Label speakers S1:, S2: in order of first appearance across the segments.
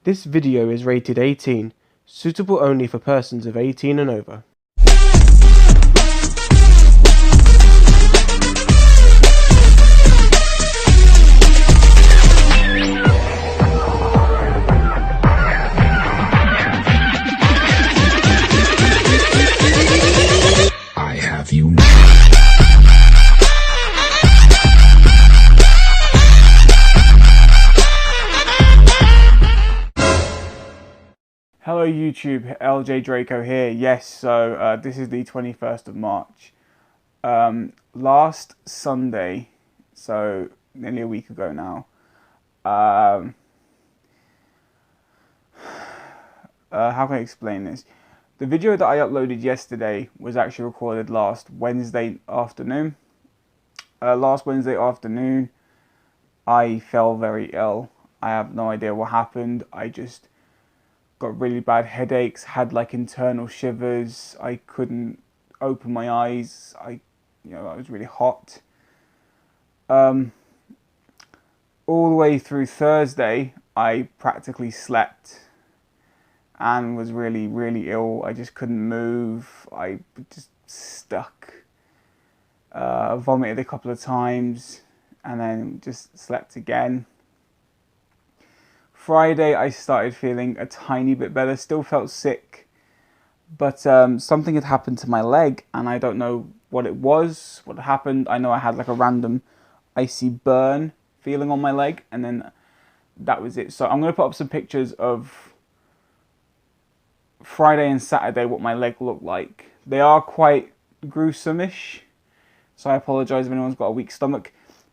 S1: This video is rated 18, suitable only for persons of 18 and over.
S2: I have you.
S3: Hello YouTube, LJ Draco here. Yes, so this is the 21st of March. Last Sunday, so nearly a week ago now, how can I explain this? The video that I uploaded yesterday was actually recorded last Wednesday afternoon. Last Wednesday afternoon, I fell very ill. I have no idea what happened. I just got really bad headaches, had like internal shivers. I couldn't open my eyes. I was really hot. All the way through Thursday, I practically slept and was really, really ill. I just couldn't move. I just stuck. Vomited a couple of times and then just slept again. Friday, I started feeling a tiny bit better. Still felt sick, but something had happened to my leg, and I don't know what it was, what happened. I know I had like a random icy burn feeling on my leg, and then that was it. So I'm going to put up some pictures of Friday and Saturday, what my leg looked like. They are quite gruesome-ish, so I apologise if anyone's got a weak stomach,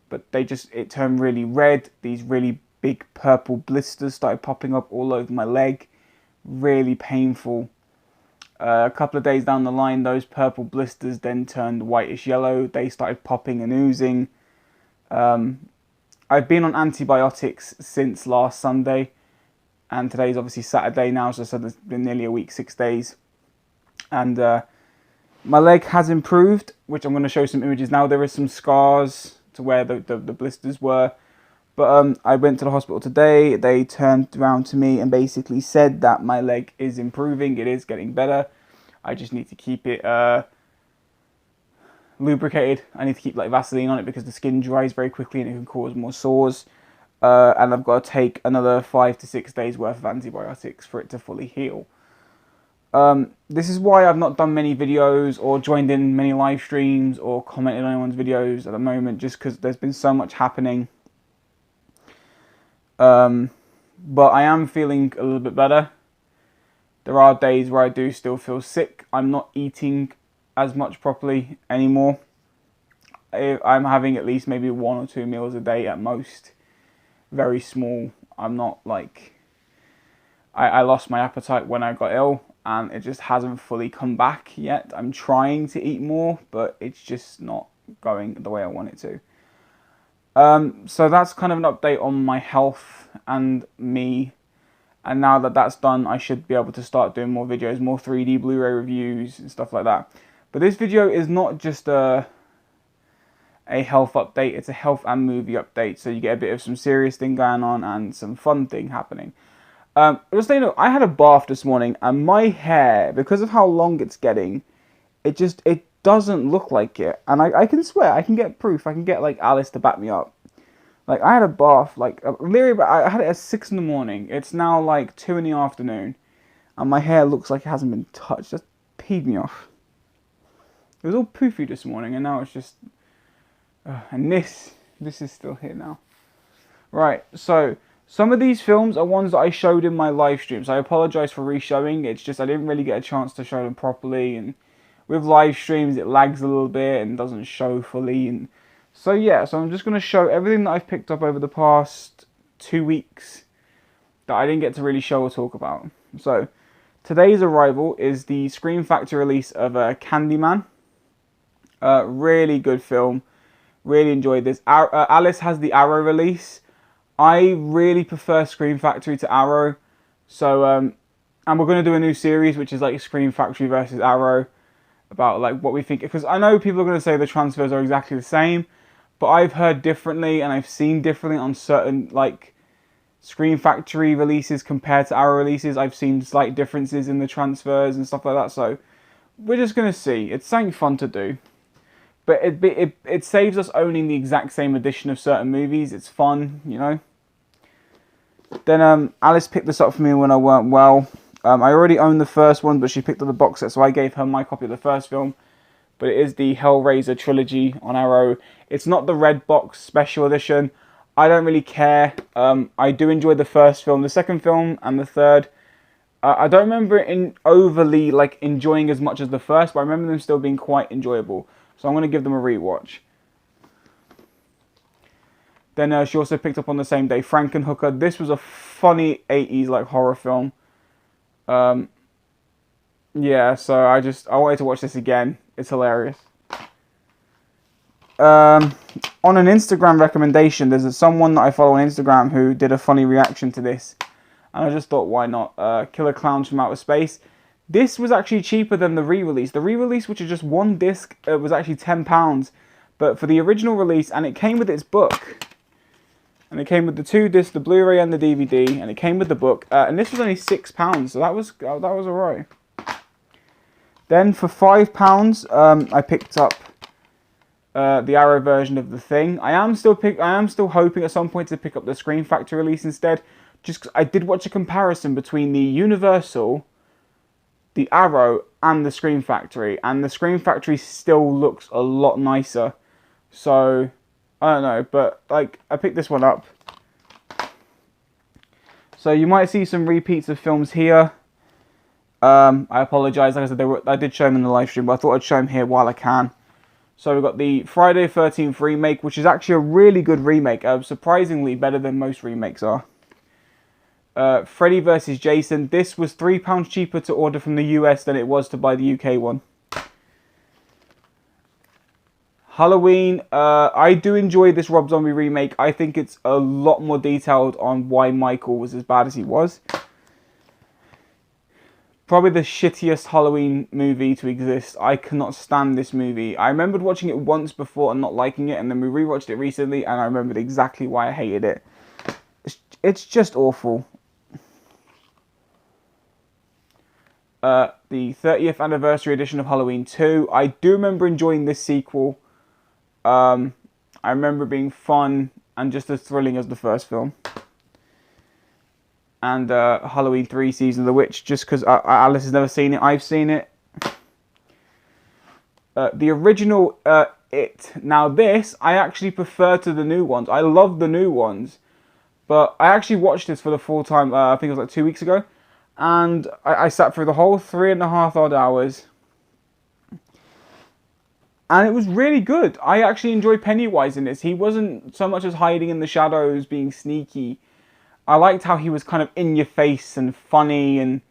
S3: but it turned really red. These really big purple blisters started popping up all over my leg. Really painful. A couple of days down the line, those purple blisters then turned whitish yellow. They started popping and oozing. I've been on antibiotics since last Sunday, and today's obviously Saturday now, so it's been nearly a week, 6 days. And my leg has improved, which I'm going to show some images now. There is some scars to where the blisters were. But I went to the hospital today. They turned around to me and basically said that my leg is improving. It is getting better. I just need to keep it lubricated. I need to keep like Vaseline on it because the skin dries very quickly and it can cause more sores. And I've got to take another 5 to 6 days worth of antibiotics for it to fully heal. This is why I've not done many videos or joined in many live streams or commented on anyone's videos at the moment, just because there's been so much happening. But I am feeling a little bit better. There are days where I do still feel sick. I'm not eating as much properly anymore. I'm having at least maybe 1 or 2 meals a day at most. Very small. I'm not like... I lost my appetite when I got ill, and it just hasn't fully come back yet. I'm trying to eat more, but it's just not going the way I want it to. So that's kind of an update on my health and me. And now that that's done, I should be able to start doing more videos, more 3D Blu-ray reviews and stuff like that. But this video is not just a health update, it's a health and movie update. So you get a bit of some serious thing going on and some fun thing happening. Just so you know, I had a bath this morning, and my hair, because of how long it's getting, it doesn't look like it. And I can swear, I can get proof. I can get like Alice to back me up. Like, I had a bath, like, literally, I had it at 6 in the morning. It's now like 2 in the afternoon, and my hair looks like it hasn't been touched. Just peed me off. It was all poofy this morning, and now it's just... and this is still here now. Right, so some of these films are ones that I showed in my live streams. I apologise for re-showing. It's just I didn't really get a chance to show them properly, and with live streams it lags a little bit and doesn't show fully. And so yeah, so I'm just going to show everything that I've picked up over the past 2 weeks that I didn't get to really show or talk about. So today's arrival is the Scream Factory release of Candyman. Really good film. Really enjoyed this. Alice has the Arrow release. I really prefer Scream Factory to Arrow. So, and we're going to do a new series, which is like Scream Factory versus Arrow, about like what we think. Because I know people are going to say the transfers are exactly the same, but I've heard differently and I've seen differently on certain like Screen Factory releases compared to our releases. I've seen slight differences in the transfers and stuff like that. So we're just going to see. It's something fun to do. But it saves us owning the exact same edition of certain movies. It's fun, you know. Then Alice picked this up for me when I weren't well. I already owned the first one, but she picked up the box set, so I gave her my copy of the first film. But it is the Hellraiser trilogy on Arrow. It's not the red box special edition. I don't really care. I do enjoy the first film, the second film, and the third. I don't remember it overly like enjoying as much as the first, but I remember them still being quite enjoyable. So I'm going to give them a rewatch. Then she also picked up on the same day Frankenhooker. This was a funny 80s like horror film. Yeah, so I wanted to watch this again. It's hilarious. On an Instagram recommendation, there's someone that I follow on Instagram who did a funny reaction to this. And I just thought, why not? Killer Clowns from Outer Space. This was actually cheaper than the re-release. The re-release, which is just one disc, was actually £10. But for the original release, and it came with its book. And it came with the 2 discs, the Blu-ray and the DVD. And it came with the book. And this was only £6. So that was alright. Then for £5, I picked up the Arrow version of The Thing. I am still hoping at some point to pick up the Screen Factory release instead. Just 'cause I did watch a comparison between the Universal, the Arrow, and the Screen Factory, and the Screen Factory still looks a lot nicer. So I don't know, but like I picked this one up. So you might see some repeats of films here. I apologise, like I said, I did show them in the live stream, but I thought I'd show them here while I can. So we've got the Friday the 13th remake, which is actually a really good remake, surprisingly better than most remakes are. Freddy vs. Jason. This was £3 cheaper to order from the US than it was to buy the UK one. Halloween. I do enjoy this Rob Zombie remake. I think it's a lot more detailed on why Michael was as bad as he was. Probably the shittiest Halloween movie to exist. I cannot stand this movie. I remembered watching it once before and not liking it, and then we rewatched it recently, and I remembered exactly why I hated it. It's just awful. The 30th anniversary edition of Halloween 2. I do remember enjoying this sequel. I remember it being fun and just as thrilling as the first film. And Halloween 3 Season of the Witch, just because Alice has never seen it. I've seen it. The original It. Now this, I actually prefer to the new ones. I love the new ones. But I actually watched this for the full time, I think it was like 2 weeks ago. And I sat through the whole 3.5 odd hours. And it was really good. I actually enjoyed Pennywise in this. He wasn't so much as hiding in the shadows, being sneaky. I liked how he was kind of in your face and funny, and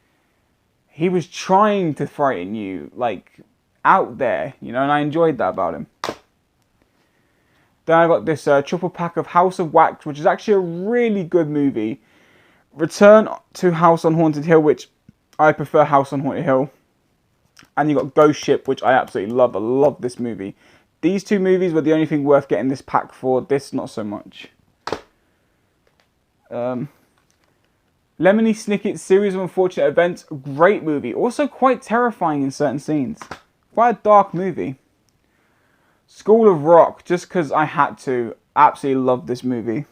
S3: he was trying to frighten you, like, out there, you know, and I enjoyed that about him. Then I got this triple pack of House of Wax, which is actually a really good movie. Return to House on Haunted Hill, which I prefer House on Haunted Hill. And you got Ghost Ship, which I absolutely love. I love this movie. These two movies were the only thing worth getting this pack for. This, not so much. Lemony Snicket's Series of Unfortunate Events. Great movie. Also quite terrifying in certain scenes. Quite a dark movie. School of Rock, just because I had to. Absolutely love this movie.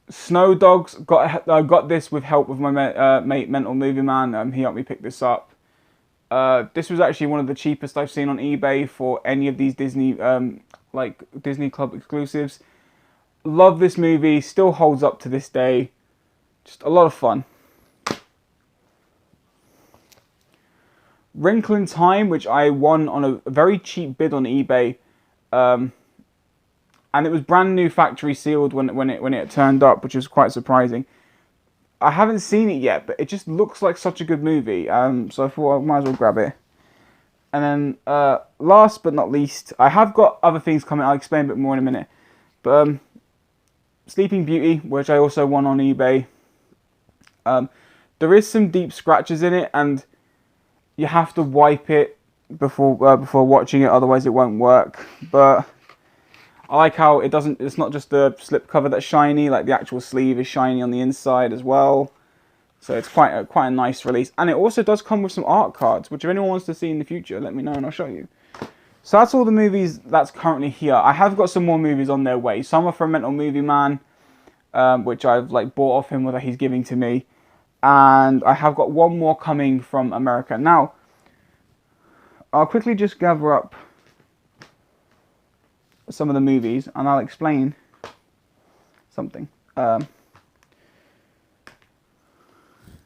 S3: Snow Dogs, got this with help of my mate Mental Movie Man. He helped me pick this up. This was actually one of the cheapest I've seen on eBay for any of these Disney Disney Club exclusives. Love this movie, still holds up to this day. Just a lot of fun. Wrinkle in Time, which I won on a very cheap bid on eBay. And it was brand new factory sealed when it turned up, which was quite surprising. I haven't seen it yet, but it just looks like such a good movie. So I thought I might as well grab it. And then last but not least, I have got other things coming. I'll explain a bit more in a minute. But Sleeping Beauty, which I also won on eBay. There is some deep scratches in it, and you have to wipe it before watching it, otherwise it won't work. But I like how it's not just the slip cover that's shiny, like the actual sleeve is shiny on the inside as well. So it's quite a nice release. And it also does come with some art cards, which if anyone wants to see in the future, let me know and I'll show you. So that's all the movies that's currently here. I have got some more movies on their way. Some are from Mental Movie Man, which I've like bought off him, or that he's giving to me. And I have got one more coming from America. Now, I'll quickly just gather up some of the movies and I'll explain something. I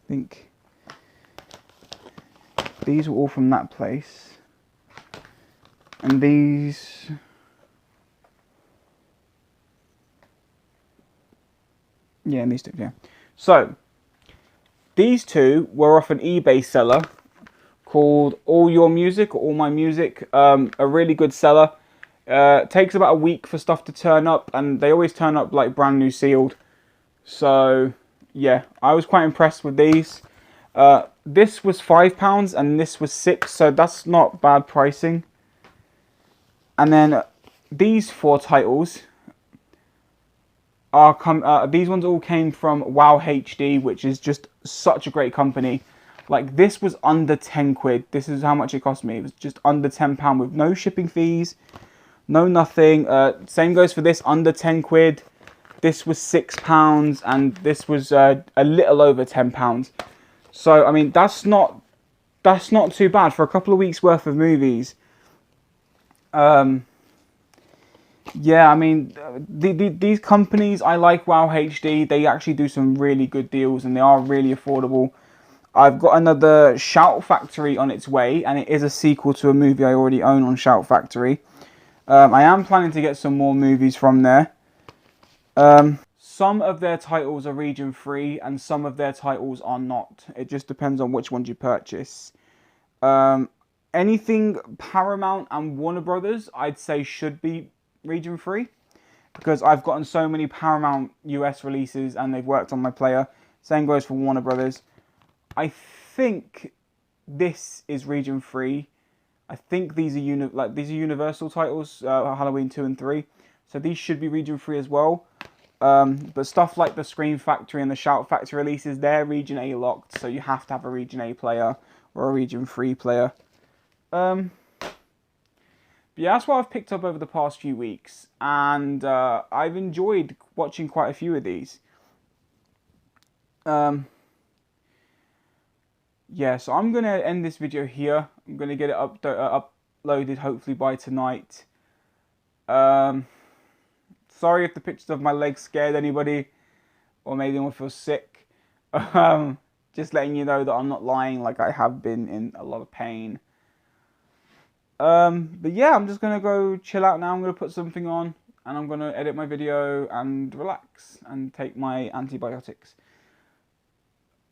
S3: think these are all from that place. And these... yeah, and these two, yeah. So, these two were off an eBay seller called All Your Music, or All My Music. A really good seller. Takes about a week for stuff to turn up, and they always turn up like brand new sealed. So, yeah, I was quite impressed with these. This was £5 and this was £6, so that's not bad pricing. And then these 4 titles are these ones all came from Wow HD, which is just such a great company. Like, this was under 10 quid. This is how much it cost me. It was just under £10 with no shipping fees, no nothing. Same goes for this, under 10 quid. This was £6 and this was a little over £10. So I mean, that's not too bad for a couple of weeks worth of movies. Yeah, I mean, these companies, I like Wow HD. They actually do some really good deals and they are really affordable. I've got another Shout Factory on its way, and it is a sequel to a movie I already own on Shout Factory. I am planning to get some more movies from there. Some of their titles are region free and some of their titles are not. It just depends on which ones you purchase. Anything Paramount and Warner Brothers, I'd say should be region free, because I've gotten so many Paramount US releases and they've worked on my player. Same goes for Warner Brothers. I think this is region free. I think these are Universal titles, Halloween 2 and 3. So these should be region free as well. But stuff like the Scream Factory and the Shout Factory releases, they're region A locked, so you have to have a region A player or a region 3 player. But yeah, that's what I've picked up over the past few weeks, and I've enjoyed watching quite a few of these. Yeah, so I'm going to end this video here. I'm going to get it uploaded hopefully by tonight. Sorry if the pictures of my legs scared anybody, or made anyone feel sick. Just letting you know that I'm not lying, like I have been in a lot of pain. But yeah, I'm just going to go chill out now. I'm going to put something on, and I'm going to edit my video and relax and take my antibiotics.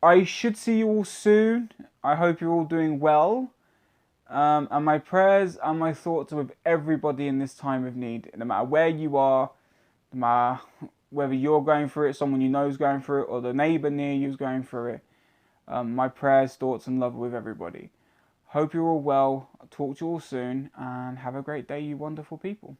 S3: I should see you all soon. I hope you're all doing well. And my prayers and my thoughts are with everybody in this time of need. No matter where you are, no matter whether you're going through it, someone you know is going through it, or the neighbour near you is going through it. My prayers, thoughts and love are with everybody. Hope you're all well. I'll talk to you all soon. And have a great day, you wonderful people.